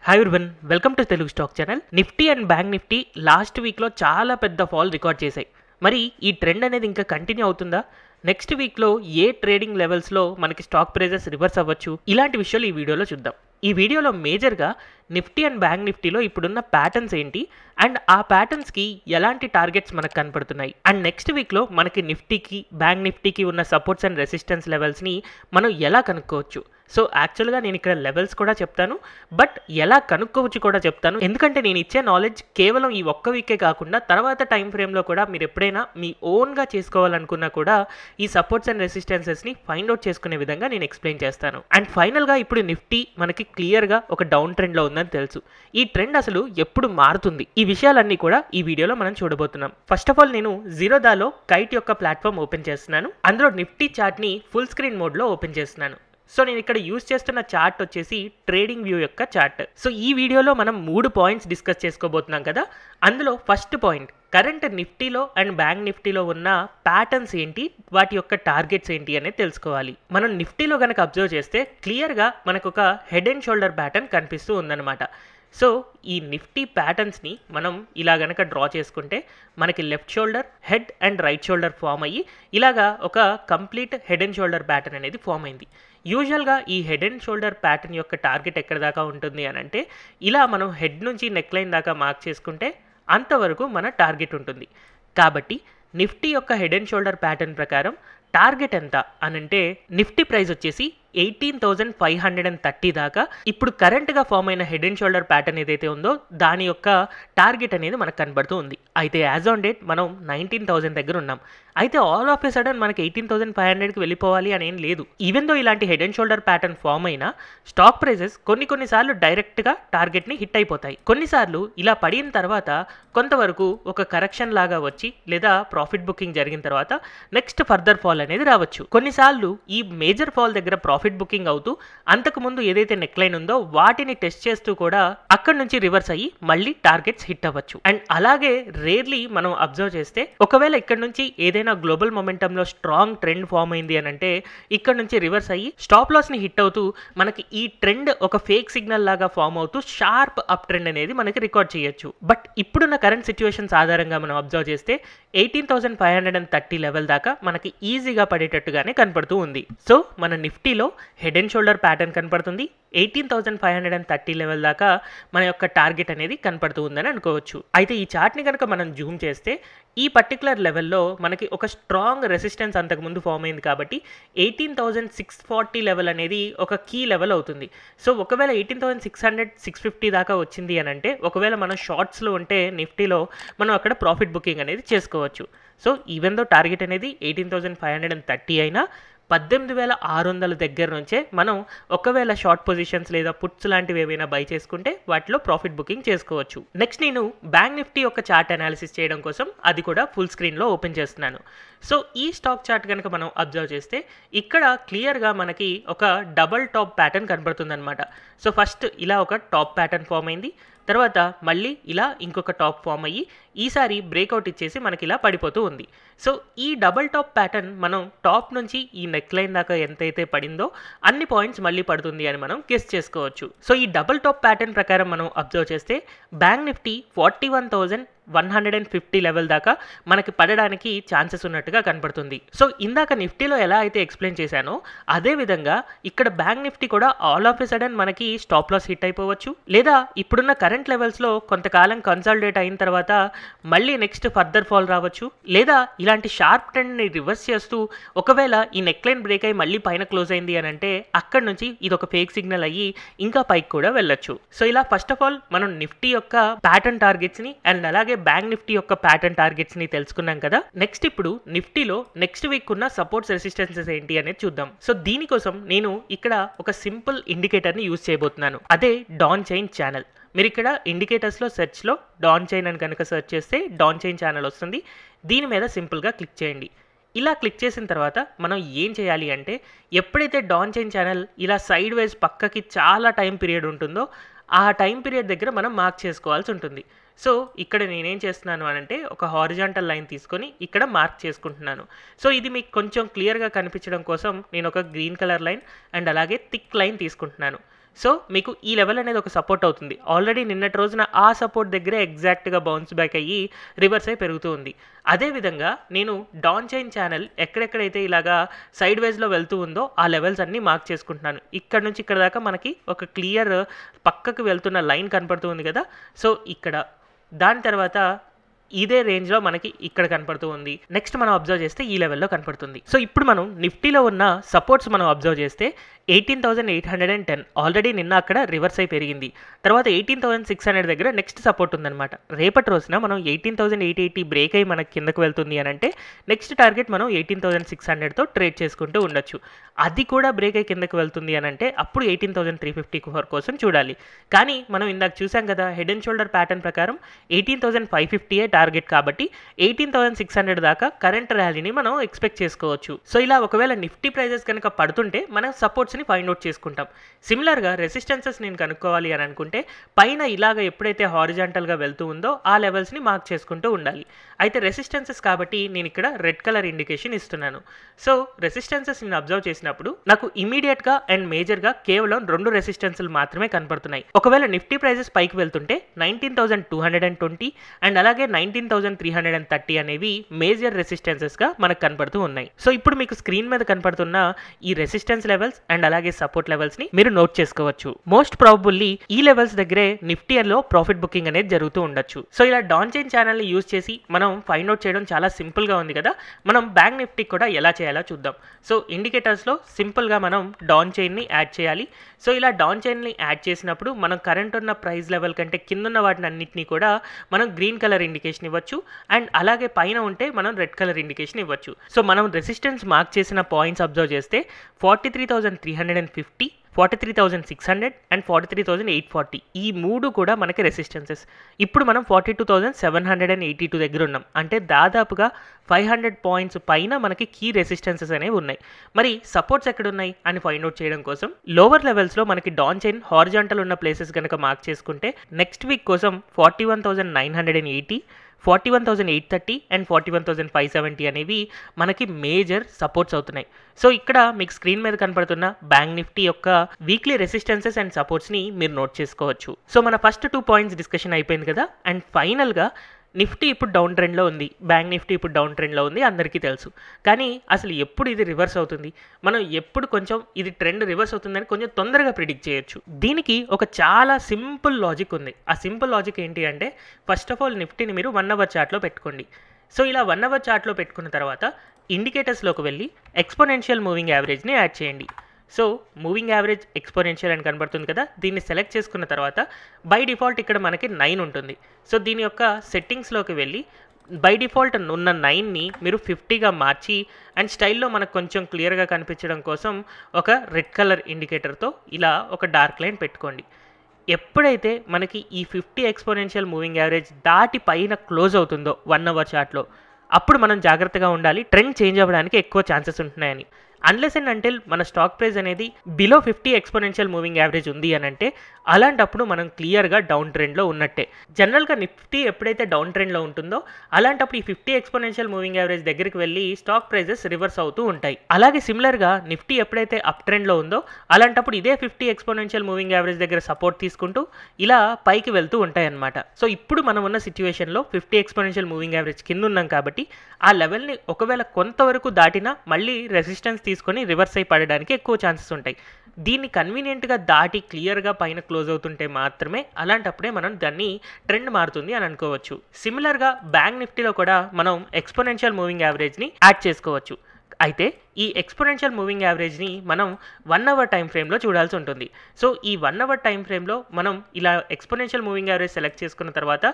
Hi everyone, welcome to Telugu Stock Channel. Nifty and Banknifty last వీక్లో చాలా పెద్ద fall record చేశాయి. మరి ఈ ట్రెండ్ అనేది ఇంకా కంటిన్యూ అవుతుందా? నెక్స్ట్ వీక్లో ఏ ట్రేడింగ్ లెవెల్స్లో మనకి స్టాక్ ప్రైజెస్ రివర్స్ అవ్వచ్చు? ఇలాంటి విషయాలు ఈ వీడియోలో చూద్దాం. ఈ వీడియోలో మేజర్గా నిఫ్టీ అండ్ బ్యాంక్ నిఫ్టీలో ఇప్పుడున్న ప్యాటర్న్స్ ఏంటి అండ్ ఆ ప్యాటర్న్స్కి ఎలాంటి టార్గెట్స్ మనకు కనపడుతున్నాయి అండ్ నెక్స్ట్ వీక్లో మనకి నిఫ్టీకి బ్యాంక్ నిఫ్టీకి ఉన్న సపోర్ట్స్ అండ్ రెసిస్టెన్స్ లెవెల్స్ని మనం ఎలా కనుక్కోవచ్చు. సో యాక్చువల్గా నేను ఇక్కడ లెవెల్స్ కూడా చెప్తాను, బట్ ఎలా కనుక్కోవచ్చు కూడా చెప్తాను. ఎందుకంటే నేను ఇచ్చే నాలెడ్జ్ కేవలం ఈ ఒక్క వీకే కాకుండా తర్వాత టైం ఫ్రేమ్లో కూడా మీరు ఎప్పుడైనా మీ ఓన్గా చేసుకోవాలనుకున్నా కూడా ఈ సపోర్ట్స్ అండ్ రెసిస్టెన్సెస్ని ఫైండ్ అవుట్ చేసుకునే విధంగా నేను ఎక్స్ప్లెయిన్ చేస్తాను. అండ్ ఫైనల్గా ఇప్పుడు నిఫ్టీ మనకి క్లియర్గా ఒక డౌన్ ట్రెండ్లో ఉందని తెలుసు. ఈ ట్రెండ్ అసలు ఎప్పుడు మారుతుంది, ఈ విషయాలన్నీ కూడా ఈ వీడియోలో మనం చూడబోతున్నాం. ఫస్ట్ ఆఫ్ ఆల్ నేను జీరోదాలో కైట్ యొక్క ప్లాట్ఫామ్ ఓపెన్ చేస్తున్నాను. అందులో నిఫ్టీ చార్ట్ని ఫుల్ స్క్రీన్ మోడ్లో ఓపెన్ చేస్తున్నాను. సో నేను ఇక్కడ యూజ్ చేస్తున్న చార్ట్ వచ్చేసి ట్రేడింగ్ వ్యూ యొక్క చార్ట్. సో ఈ వీడియోలో మనం 3 పాయింట్స్ డిస్కస్ చేసుకోబోతున్నాం కదా. అందులో ఫస్ట్ పాయింట్, కరెంట్ నిఫ్టీలో అండ్ బ్యాంక్ నిఫ్టీలో ఉన్న ప్యాటర్న్స్ ఏంటి, వాటి యొక్క టార్గెట్స్ ఏంటి అనేది తెలుసుకోవాలి. మనం నిఫ్టీలో కనుక అబ్జర్వ్ చేస్తే క్లియర్గా మనకు ఒక హెడ్ అండ్ షోల్డర్ ప్యాటర్న్ కనిపిస్తూ ఉందన్నమాట. సో ఈ నిఫ్టీ ప్యాటర్న్స్ని మనం ఇలా గనక డ్రా చేసుకుంటే మనకి left shoulder, head and right shoulder form అయ్యి ఇలాగా ఒక complete head and shoulder pattern అనేది ఫామ్ అయింది. యూజువల్గా ఈ హెడ్ అండ్ షోల్డర్ ప్యాటర్న్ యొక్క టార్గెట్ ఎక్కడ దాకా ఉంటుంది అని అంటే ఇలా మనం హెడ్ నుంచి నెక్ లైన్ దాకా మార్క్ చేసుకుంటే అంతవరకు మన టార్గెట్ ఉంటుంది. కాబట్టి నిఫ్టీ యొక్క హెడ్ అండ్ షోల్డర్ ప్యాటర్న్ ప్రకారం టార్గెట్ ఎంత అనంటే నిఫ్టీ ప్రైస్ వచ్చేసి 18,530 దాకా ఇప్పుడు కరెంట్గా ఫామ్ అయిన హెడ్ అండ్ షోల్డర్ ప్యాటర్న్ ఏదైతే ఉందో దాని యొక్క టార్గెట్ అనేది మనకు కనబడుతూ ఉంది. అయితే యాజ్ ఆన్ డేట్ మనం 19,000 దగ్గర ఉన్నాం. అయితే ఆల్ ఆఫ్ ఎ సడన్ మనకి 18,500కి వెళ్ళిపోవాలి అని ఏం లేదు. ఈవెన్ దో ఇలాంటి head and shoulder pattern form అయినా స్టాక్ ప్రైజెస్ కొన్నిసార్లు డైరెక్ట్గా టార్గెట్ని హిట్ అయిపోతాయి. కొన్నిసార్లు ఇలా పడిన తర్వాత కొంతవరకు ఒక కరెక్షన్ లాగా వచ్చి లేదా ప్రాఫిట్ బుకింగ్ జరిగిన తర్వాత నెక్స్ట్ ఫర్దర్ ఫాల్ అనేది రావచ్చు. కొన్నిసార్లు ఈ మేజర్ ఫాల్ దగ్గర ప్రాఫిట్ బుకింగ్ అవుతూ అంతకుముందు ఏదైతే నెక్ లైన్ ఉందో వాటిని టెస్ట్ చేస్తూ కూడా అక్కడ నుంచి రివర్స్ అయ్యి మళ్ళీ టార్గెట్స్ హిట్ అవ్వచ్చు. అండ్ అలాగే రేర్లీ మనం అబ్జర్వ్ చేస్తే ఒకవేళ ఇక్కడ నుంచి ఏదైనా గ్లోబల్ మొమెంటంలో స్ట్రాంగ్ ట్రెండ్ ఫామ్ అయింది అని అంటే ఇక్కడ నుంచి రివర్స్ అయ్యి స్టాప్ లాస్ ని హిట్ అవుతూ మనకి ఈ ట్రెండ్ ఒక ఫేక్ సిగ్నల్ లాగా ఫామ్ అవుతూ షార్ప్ అప్ ట్రెండ్ అనేది మనకి రికార్డ్ చేయొచ్చు. బట్ ఇప్పుడున్న కరెంట్ సిచ్యువేషన్స్ ఆధారంగా మనం అబ్జర్వ్ చేస్తే 18,530 లెవెల్ దాకా మనకి ఈజీగా పడేటట్టుగానే కనపడుతూ ఉంది. సో మన నిఫ్టీలో హెడ్ అండ్ షోల్డర్ ప్యాటర్న్ కనపడుతుంది. 18,530 లెవెల్ దాకా మన యొక్క టార్గెట్ అనేది కనపడుతూ ఉందని అనుకోవచ్చు. అయితే ఈ చార్ట్ని కనుక మనం జూమ్ చేస్తే ఈ పర్టికులర్ లెవెల్లో మనకి ఒక స్ట్రాంగ్ రెసిస్టెన్స్ అంతకుముందు ఫామ్ అయింది కాబట్టి 18,640 లెవెల్ అనేది ఒక కీ లెవెల్ అవుతుంది. సో ఒకవేళ 18,600, 650 దాకా వచ్చింది అని అంటే ఒకవేళ మనం షార్ట్స్లో ఉంటే నిఫ్టీలో మనం అక్కడ ప్రాఫిట్ బుకింగ్ అనేది చేసుకోవచ్చు. సో ఈవెన్ దో టార్గెట్ అనేది 18,530 అయినా 18,600 దగ్గర నుంచే మనం ఒకవేళ షార్ట్ పొజిషన్స్ లేదా పుట్స్ లాంటివి ఏమైనా బై చేసుకుంటే వాటిలో ప్రాఫిట్ బుకింగ్ చేసుకోవచ్చు. నెక్స్ట్ నేను బ్యాంక్ నిఫ్టీ యొక్క చార్ట్ అనాలిసిస్ చేయడం కోసం అది కూడా ఫుల్ స్క్రీన్లో ఓపెన్ చేస్తున్నాను. సో ఈ స్టాక్ చార్ట్ కనుక మనం అబ్జర్వ్ చేస్తే ఇక్కడ క్లియర్గా మనకి ఒక డబల్ టాప్ ప్యాటర్న్ కనబడుతుంది అనమాట. సో ఫస్ట్ ఇలా ఒక టాప్ ప్యాటర్న్ ఫామ్ అయింది, తర్వాత మళ్ళీ ఇలా ఇంకొక టాప్ ఫామ్ అయ్యి ఈసారి బ్రేక్అవుట్ ఇచ్చేసి మనకి ఇలా పడిపోతూ ఉంది. సో ఈ డబల్ టాప్ ప్యాటర్న్ మనం టాప్ నుంచి ఈ నెక్ లైన్ దాకా ఎంతైతే పడిందో అన్ని పాయింట్స్ మళ్ళీ పడుతుంది అని మనం గెస్ చేసుకోవచ్చు. సో ఈ డబల్ టాప్ ప్యాటర్న్ ప్రకారం మనం అబ్జర్వ్ చేస్తే బ్యాంక్ నిఫ్టీ 41,150 లెవెల్ దాకా మనకి పడడానికి ఛాన్సెస్ ఉన్నట్టుగా కనపడుతుంది. సో ఇందాక నిఫ్టీలో ఎలా అయితే ఎక్స్ప్లెయిన్ చేశానో అదే విధంగా ఇక్కడ బ్యాంక్ నిఫ్టీ కూడా ఆల్ ఆఫ్ ఎ సడన్ మనకి స్టాప్ లాస్ హిట్ అయిపోవచ్చు, లేదా ఇప్పుడున్న కరెంట్ లెవెల్స్లో కొంతకాలం కన్సాలిడేట్ అయిన తర్వాత మళ్ళీ నెక్స్ట్ ఫర్దర్ ఫాల్ రావచ్చు, లేదా ఇలాంటి షార్ప్ ట్రెండ్ని రివర్స్ చేస్తూ ఒకవేళ ఈ నెక్ లైన్ బ్రేక్ అయ్యి మళ్ళీ పైన క్లోజ్ అయింది అని అంటే అక్కడ నుంచి ఇది ఒక ఫేక్ సిగ్నల్ అయ్యి ఇంకా పైకి కూడా వెళ్ళొచ్చు. సో ఇలా ఫస్ట్ ఆఫ్ ఆల్ మనం నిఫ్టీ యొక్క ప్యాటర్న్ టార్గెట్స్ని అండ్ అలాగే బ్యాంక్ నిఫ్టీ యొక్క ప్యాటర్న్ టార్గెట్స్ ని తెలుసుకున్నాం కదా. నెక్స్ట్ ఇప్పుడు నిఫ్టీలో నెక్స్ట్ వీక్ ఉన్న సపోర్ట్స్ రెసిస్టెన్సెస్ ఏంటి అనేది చూద్దాం. సో దీనికోసం నేను ఇక్కడ ఒక సింపుల్ ఇండికేటర్ ని యూజ్ చేయబోతున్నాను, అదే డాన్చైన్ ఛానల్. మీరు ఇక్కడ ఇండికేటర్స్లో సెర్చ్లో డాన్చైన్ అని కనుక సెర్చ్ చేస్తే డాన్చైన్ ఛానల్ వస్తుంది. దీని మీద సింపుల్గా క్లిక్ చేయండి. ఇలా క్లిక్ చేసిన తర్వాత మనం ఏం చేయాలి అంటే ఎప్పుడైతే డాన్చైన్ ఛానల్ ఇలా సైడ్ వైజ్ పక్కకి చాలా టైం పీరియడ్ ఉంటుందో ఆ టైం పీరియడ్ దగ్గర మనం మార్క్ చేసుకోవాల్సి ఉంటుంది. సో ఇక్కడ నేనేం చేస్తున్నాను అంటే ఒక హారిజాంటల్ లైన్ తీసుకొని ఇక్కడ మార్క్ చేసుకుంటున్నాను. సో ఇది మీకు కొంచెం క్లియర్గా కనిపించడం కోసం నేను ఒక గ్రీన్ కలర్ లైన్ అండ్ అలాగే థిక్ లైన్ తీసుకుంటున్నాను. సో మీకు ఈ లెవెల్ అనేది ఒక సపోర్ట్ అవుతుంది. ఆల్రెడీ నిన్నటి రోజున ఆ సపోర్ట్ దగ్గరే ఎగ్జాక్ట్‌గా బౌన్స్ బ్యాక్ అయ్యి రివర్స్ అయ్యి పెరుగుతూ ఉంది. అదేవిధంగా నేను డాన్చైన్ ఛానల్ ఎక్కడెక్కడైతే ఇలాగా సైడ్ వేస్‌లో వెళ్తూ ఉందో ఆ లెవెల్స్ అన్నీ మార్క్ చేసుకుంటున్నాను. ఇక్కడ నుంచి ఇక్కడ దాకా మనకి ఒక క్లియర్ పక్కకు వెళ్తున్న లైన్ కనపడుతూ ఉంది కదా! సో ఇక్కడ దాని తర్వాత ఇదే రేంజ్‌లో మనకి ఇక్కడ కనపడుతూ ఉంది. నెక్స్ట్ మనం అబ్జర్వ్ చేస్తే ఈ లెవెల్‌లో కనపడుతుంది. సో ఇప్పుడు మనం నిఫ్టీలో ఉన్న సపోర్ట్స్ మనం అబ్జర్వ్ చేస్తే 18,810 ఆల్రెడీ నిన్న అక్కడ రివర్స్ అయి పెరిగింది. తర్వాత 18,600 దగ్గర నెక్స్ట్ సపోర్ట్ ఉందన్నమాట. రేపటి రోజున మనం 18,880 బ్రేక్ అయ్యి మనకి కిందకు వెళ్తుంది అని అంటే నెక్స్ట్ టార్గెట్ మనం 18,600తో ట్రేడ్ చేసుకుంటూ ఉండొచ్చు. అది కూడా బ్రేక్ అయ్యి కిందకు వెళ్తుంది అని అంటే అప్పుడు 18,354 కోసం చూడాలి. కానీ మనం ఇందాక చూసాం కదా, హెడ్ అండ్ షోల్డర్ ప్యాటర్న్ ప్రకారం 18,550 టార్గెట్ కాబట్టి 18,600 దాకా కరెంట్ ర్యాలీని మనం ఎక్స్పెక్ట్ చేసుకోవచ్చు. సో ఇలా ఒకవేళ నిఫ్టీ ప్రైజెస్ కనుక పడుతుంటే మనం సపోర్ట్స్ని ఫైండ్ అవుట్ చేసుకుంటాం. సిమిలర్గా రెసిస్టెన్సెస్ నేను కనుక్కోవాలి అని అనుకుంటే పైన ఇలాగ ఎప్పుడైతే హారిజాంటల్గా వెళ్తూ ఉందో ఆ లెవెల్స్ని మార్క్ చేసుకుంటూ ఉండాలి. అయితే రెసిస్టెన్సెస్ కాబట్టి నేను ఇక్కడ రెడ్ కలర్ ఇండికేషన్ ఇస్తున్నాను. సో రెసిస్టెన్సెస్ నేను అబ్జర్వ్ చేసినప్పుడు నాకు ఇమీడియట్గా అండ్ మేజర్గా కేవలం 2 రెసిస్టెన్స్లు మాత్రమే కనపడుతున్నాయి. ఒకవేళ నిఫ్టీ ప్రైజెస్ పైకి వెళ్తుంటే 19,220 అండ్ అలాగే 19,330 అనేవి మేజర్ రెసిస్టెన్సెస్గా మనకు కనపడుతూ ఉన్నాయి. సో ఇప్పుడు మీకు స్క్రీన్ మీద కనపడుతున్న ఈ రెసిస్టెన్స్ లెవెల్స్ అండ్ అలాగే సపోర్ట్ లెవెల్స్ని మీరు నోట్ చేసుకోవచ్చు. మోస్ట్ ప్రాబబుల్లీ ఈ లెవెల్స్ దగ్గరే నిఫ్టీలో ప్రాఫిట్ బుకింగ్ అనేది జరుగుతూ ఉండొచ్చు. సో ఇలా డాన్చైన్ ఛానల్ని యూజ్ చేసి మనం ఫైండ్ అవుట్ చేయడం చాలా సింపుల్గా ఉంది కదా. మనం బ్యాంక్ నిఫ్టీ కూడా ఎలా చేయాలో చూద్దాం. సో ఇండికేటర్స్లో సింపుల్గా మనం డాన్చైన్ని యాడ్ చేయాలి. సో ఇలా డాన్చైన్ని యాడ్ చేసినప్పుడు మనం కరెంట్ ఉన్న ప్రైస్ లెవెల్ కంటే కిందున్న వాటిని అన్నింటినీ కూడా మనం గ్రీన్ కలర్ ఇండికేషన్ ఇవ్వచ్చు అండ్ అలాగే పైన ఉంటే మనం రెడ్ కలర్ ఇండికేషన్ ఇవ్వచ్చు. సో మనం రెసిస్టెన్స్ మార్క్ చేసిన పాయింట్స్ అబ్జర్వ్ చేస్తే 43,350, 43,600 అండ్ 43,840 ఈ 3 కూడా మనకి రెసిస్టెన్సెస్. ఇప్పుడు మనం 42,782 దగ్గర ఉన్నాం. అంటే దాదాపుగా 500 పాయింట్స్ పైన మనకి కీ రెసిస్టెన్సెస్ అనేవి ఉన్నాయి. మరి సపోర్ట్స్ ఎక్కడ ఉన్నాయి అని ఫైండ్ అవుట్ చేయడం కోసం లోవర్ లెవెల్స్లో మనకి డాన్చైన్ హారిజాంటల్ ఉన్న ప్లేసెస్ కనుక మార్క్ చేసుకుంటే నెక్స్ట్ వీక్ కోసం 41,980, 41,830 అండ్ 41,570 అనేవి మనకి మేజర్ సపోర్ట్స్ అవుతున్నాయి. సో ఇక్కడ మీకు స్క్రీన్ మీద కనపడుతున్న బ్యాంక్ నిఫ్టీ యొక్క వీక్లీ రెసిస్టెన్సెస్ అండ్ సపోర్ట్స్ని మీరు నోట్ చేసుకోవచ్చు. సో మన ఫస్ట్ 2 పాయింట్స్ డిస్కషన్ అయిపోయింది కదా. అండ్ ఫైనల్గా నిఫ్టీ ఇప్పుడు డౌన్ ట్రెండ్లో ఉంది, బ్యాంక్ నిఫ్టీ ఇప్పుడు డౌన్ ట్రెండ్లో ఉంది, అందరికీ తెలుసు. కానీ అసలు ఎప్పుడు ఇది రివర్స్ అవుతుంది, మనం ఎప్పుడు కొంచెం ఇది ట్రెండ్ రివర్స్ అవుతుందని కొంచెం తొందరగా ప్రిడిక్ట్ చేయొచ్చు. దీనికి ఒక చాలా సింపుల్ లాజిక్ ఉంది. ఆ సింపుల్ లాజిక్ ఏంటి అంటే ఫస్ట్ ఆఫ్ ఆల్ నిఫ్టీని మీరు 1 అవర్ చార్ట్లో పెట్టుకోండి. సో ఇలా 1 అవర్ చార్ట్లో పెట్టుకున్న తర్వాత ఇండికేటర్స్లోకి వెళ్ళి ఎక్స్పోనెన్షియల్ మూవింగ్ యావరేజ్ని యాడ్ చేయండి. సో మూవింగ్ యావరేజ్ ఎక్స్పోనెన్షియల్ అని కనబడుతుంది కదా, దీన్ని సెలెక్ట్ చేసుకున్న తర్వాత బై డిఫాల్ట్ ఇక్కడ మనకి 9 ఉంటుంది. సో దీని యొక్క సెట్టింగ్స్లోకి వెళ్ళి బై డిఫాల్ట్ ఉన్న 9ని మీరు 50గా మార్చి అండ్ స్టైల్లో మనకు కొంచెం క్లియర్గా కనిపించడం కోసం ఒక రెడ్ కలర్ ఇండికేటర్తో ఇలా ఒక డార్క్ లైన్ పెట్టుకోండి. ఎప్పుడైతే మనకి ఈ 50 ఎక్స్పోనెన్షియల్ మూవింగ్ యావరేజ్ దాటి పైన క్లోజ్ అవుతుందో 1 అవర్ చార్ట్లో అప్పుడు మనం జాగ్రత్తగా ఉండాలి, ట్రెండ్ చేంజ్ అవ్వడానికి ఎక్కువ ఛాన్సెస్ ఉంటున్నాయని. అన్లెస్ అండ్ అంటిల్ మన స్టాక్ ప్రైస్ అనేది బిలో 50 ఎక్స్పోనెన్షియల్ మూవింగ్ యావరేజ్ ఉంది అని అంటే అలాంటప్పుడు మనం క్లియర్గా డౌన్ ట్రెండ్లో ఉన్నట్టే. జనరల్గా నిఫ్టీ ఎప్పుడైతే డౌన్ ట్రెండ్లో ఉంటుందో అలాంటప్పుడు ఈ 50 ఎక్స్పోనెన్షియల్ మూవింగ్ యావరేజ్ దగ్గరికి వెళ్ళి స్టాక్ ప్రైజెస్ రివర్స్ అవుతూ ఉంటాయి. అలాగే సిమిలర్గా నిఫ్టీ ఎప్పుడైతే అప్ ట్రెండ్లో ఉందో అలాంటప్పుడు ఇదే 50 ఎక్స్పోనెన్షియల్ మూవింగ్ యావరేజ్ దగ్గర సపోర్ట్ తీసుకుంటూ ఇలా పైకి వెళ్తూ ఉంటాయి అన్నమాట. సో ఇప్పుడు మనం ఉన్న సిచ్యువేషన్లో 50 ఎక్స్పోనెన్షియల్ మూవింగ్ యావరేజ్ కింద ఉన్నాం కాబట్టి ఆ లెవెల్ని ఒకవేళ కొంతవరకు దాటినా మళ్ళీ రెసిస్టెన్స్ తీసుకొని రివర్స్ అయి పడడానికి ఎక్కువ ఛాన్సెస్ ఉంటాయి. దీన్ని కన్వీనియంట్గా దాటి క్లియర్గా పైన క్లోజ్ అవుతుంటే మాత్రమే అలాంటప్పుడే మనం దాన్ని ట్రెండ్ మారుతుంది అని అనుకోవచ్చు. సిమిలర్గా బ్యాంక్ నిఫ్టీలో కూడా మనం ఎక్స్పోనెన్షియల్ మూవింగ్ యావరేజ్ని యాడ్ చేసుకోవచ్చు. అయితే ఈ ఎక్స్పోనెన్షియల్ మూవింగ్ యావరేజ్ని మనం 1 అవర్ టైం ఫ్రేమ్లో చూడాల్సి ఉంటుంది. సో ఈ 1 అవర్ టైం ఫ్రేమ్లో మనం ఇలా ఎక్స్పోనెన్షియల్ మూవింగ్ యావరేజ్ సెలెక్ట్ చేసుకున్న తర్వాత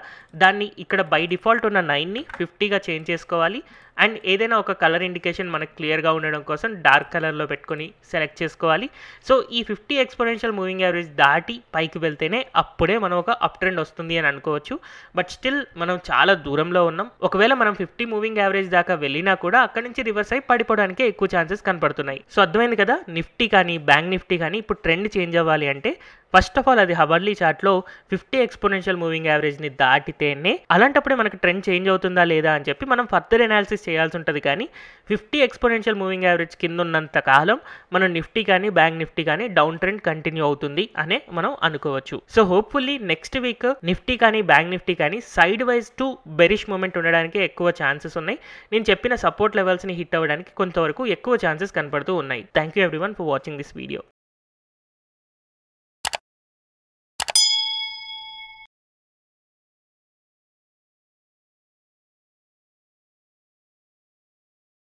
దాన్ని ఇక్కడ బై డిఫాల్ట్ ఉన్న 9ని 50గా చేంజ్ చేసుకోవాలి. అండ్ ఏదైనా ఒక కలర్ ఇండికేషన్ మనకు క్లియర్గా ఉండడం కోసం డార్క్ కలర్లో పెట్టుకొని సెలెక్ట్ చేసుకోవాలి. సో ఈ 50 ఎక్స్పోనెన్షియల్ మూవింగ్ యావరేజ్ దాటి పైకి వెళ్తేనే అప్పుడే మనం ఒక అప్ ట్రెండ్ వస్తుంది అని అనుకోవచ్చు. బట్ స్టిల్ మనం చాలా దూరంలో ఉన్నాం. ఒకవేళ మనం 50 మూవింగ్ యావరేజ్ దాకా వెళ్ళినా కూడా అక్కడి నుంచి రివర్స్ అయి పడిపోవడానికి ఎక్కువ ఛాన్సెస్ కనపడుతున్నాయి. సో అర్థమైంది కదా, నిఫ్టీ కానీ బ్యాంక్ నిఫ్టీ కానీ ఇప్పుడు ట్రెండ్ చేంజ్ అవ్వాలి అంటే ఫస్ట్ ఆఫ్ ఆల్ అది హవర్లీ చార్ట్లో 50 ఎక్స్పోనెన్షియల్ మూవింగ్ యావరేజ్ని దాటితేనే అలాంటప్పుడే మనకు ట్రెండ్ చేంజ్ అవుతుందా లేదా అని చెప్పి మనం ఫర్దర్ అనాలిసిస్ చేయాల్సి ఉంటుంది. కానీ 50 ఎక్స్పోనెన్షియల్ మూవింగ్ యావరేజ్ కింద ఉన్నంత కాలం మనం నిఫ్టీ కానీ బ్యాంక్ నిఫ్టీ కానీ డౌన్ ట్రెండ్ కంటిన్యూ అవుతుంది అనే మనం అనుకోవచ్చు. So hopefully next week Nifty కానీ బ్యాంక్ నిఫ్టీ కానీ side wise to bearish movement ఉండడానికి ఎక్కువ ఛాన్సెస్ ఉన్నాయి. నేను చెప్పిన సపోర్ట్ లెవెల్స్ని హిట్ అవ్వడానికి కొంతవరకు ఎక్కువ ఛాన్సెస్ కనపడుతూ ఉన్నాయి. Thank you everyone for watching this video.